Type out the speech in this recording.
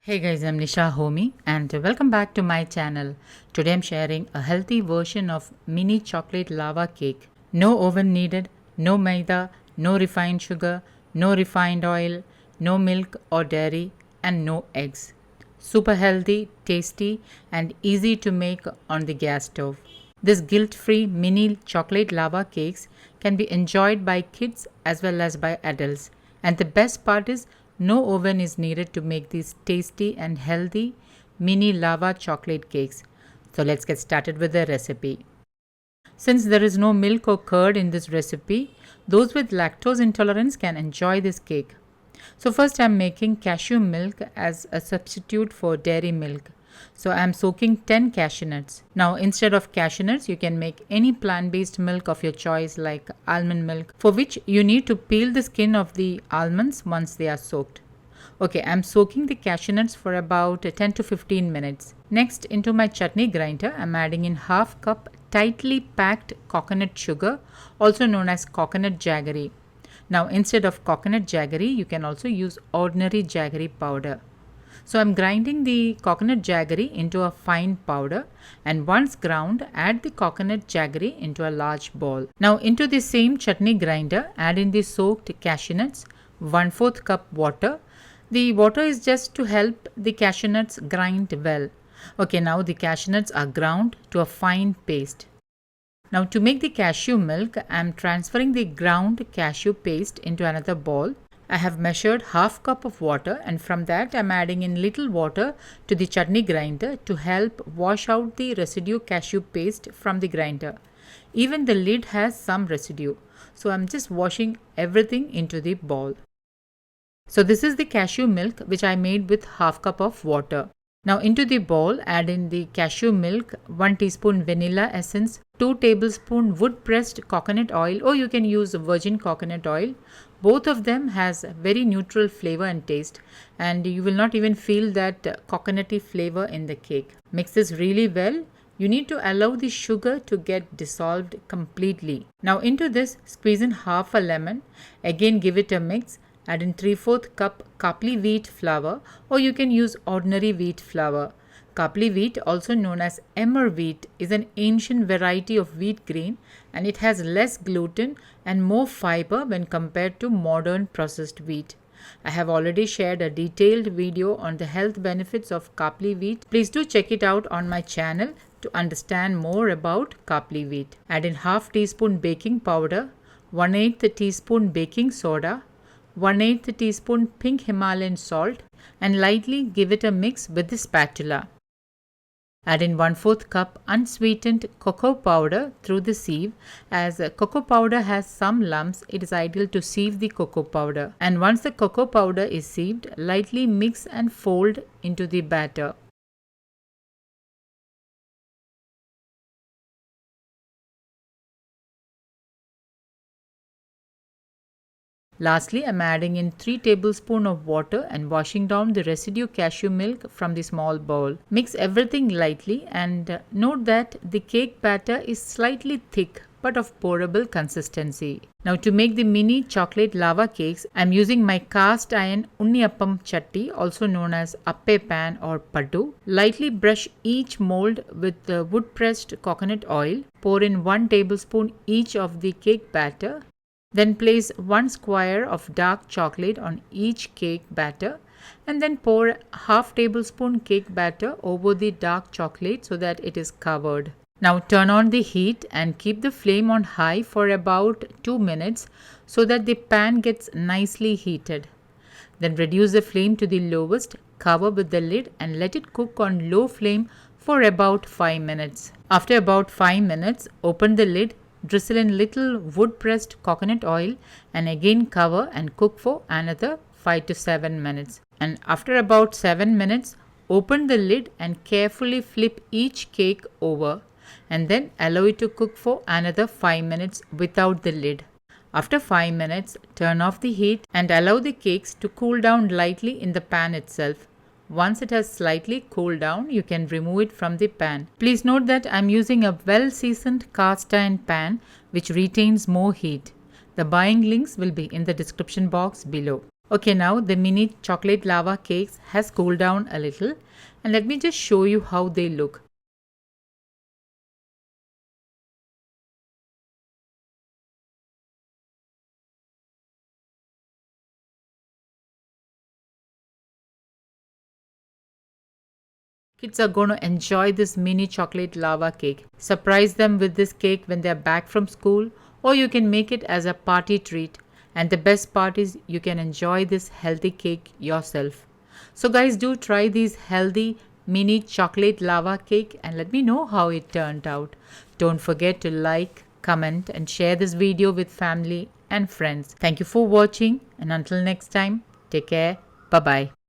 Hey guys, I'm Nisa Homey and welcome back to my channel. Today I'm sharing a healthy version of mini chocolate lava cake. No oven needed, no maida, no refined sugar, no refined oil, no milk or dairy, and no eggs. Super healthy, tasty, and easy to make on the gas stove. This guilt-free mini chocolate lava cakes can be enjoyed by kids as well as by adults. And the best part is no oven is needed to make these tasty and healthy mini lava chocolate cakes. So let's get started with the recipe. Since there is no milk or curd in this recipe, those with lactose intolerance can enjoy this cake. So first I'm making cashew milk as a substitute for dairy milk. So I'm soaking 10 cashew nuts. Now instead of cashew nuts, you can make any plant-based milk of your choice like almond milk, for which you need to peel the skin of the almonds once they are soaked. Okay, I'm soaking the cashew nuts for about 10 to 15 minutes. Next, into my chutney grinder, I'm adding in half cup tightly packed coconut sugar, also known as coconut jaggery. Now instead of coconut jaggery, you can also use ordinary jaggery powder. So I'm grinding the coconut jaggery into a fine powder, and once ground, add the coconut jaggery into a large bowl. Now into the same chutney grinder, add in the soaked cashew nuts, 1/4 cup water. The water is just to help the cashew nuts grind well. Okay, now the cashew nuts are ground to a fine paste. Now to make the cashew milk, I am transferring the ground cashew paste into another bowl. I have measured half cup of water, and from that I am adding in little water to the chutney grinder to help wash out the residue cashew paste from the grinder. Even the lid has some residue, so I am just washing everything into the bowl. So this is the cashew milk which I made with half cup of water. Now into the bowl, add in the cashew milk, 1 teaspoon vanilla essence, 2 tablespoon wood pressed coconut oil, or you can use virgin coconut oil. Both of them has very neutral flavor and taste, and you will not even feel that coconutty flavor in the cake. Mix this really well. You need to allow the sugar to get dissolved completely. Now into this, squeeze in half a lemon. Again give it a mix. Add in 3/4 cup khapli wheat flour, or you can use ordinary wheat flour. Khapli wheat, also known as emmer wheat, is an ancient variety of wheat grain, and it has less gluten and more fiber when compared to modern processed wheat. I have already shared a detailed video on the health benefits of khapli wheat. Please do check it out on my channel to understand more about khapli wheat. Add in half teaspoon baking powder, 1/8 teaspoon baking soda, 1/8 teaspoon pink Himalayan salt, and lightly give it a mix with the spatula. Add in 1/4 cup unsweetened cocoa powder through the sieve. As cocoa powder has some lumps, it is ideal to sieve the cocoa powder. And once the cocoa powder is sieved, lightly mix and fold into the batter. Lastly, I am adding in 3 tablespoons of water and washing down the residue cashew milk from the small bowl. Mix everything lightly, and note that the cake batter is slightly thick but of pourable consistency. Now to make the mini chocolate lava cakes, I am using my cast iron unniyappam chatti, also known as appe pan or paddu. Lightly brush each mold with wood pressed coconut oil. Pour in 1 tablespoon each of the cake batter. Then place 1 square of dark chocolate on each cake batter, and then pour half tablespoon cake batter over the dark chocolate so that it is covered. Now turn on the heat and keep the flame on high for about 2 minutes so that the pan gets nicely heated. Then reduce the flame to the lowest, cover with the lid, and let it cook on low flame for about 5 minutes. After about 5 minutes, open the lid, drizzle in little wood pressed coconut oil, and again cover and cook for another 5 to 7 minutes. And after about 7 minutes, open the lid and carefully flip each cake over, and then allow it to cook for another 5 minutes without the lid. After 5 minutes, turn off the heat and allow the cakes to cool down lightly in the pan itself. Once it has slightly cooled down, you can remove it from the pan. Please note that I am using a well-seasoned cast iron pan which retains more heat. The buying links will be in the description box below. Okay, now the mini chocolate lava cakes has cooled down a little, and let me just show you how they look. Kids are going to enjoy this mini chocolate lava cake. Surprise them with this cake when they're back from school, or you can make it as a party treat. And the best part is you can enjoy this healthy cake yourself. So, guys, do try these healthy mini chocolate lava cake and let me know how it turned out. Don't forget to like, comment, and share this video with family and friends. Thank you for watching, and until next time, take care. Bye bye.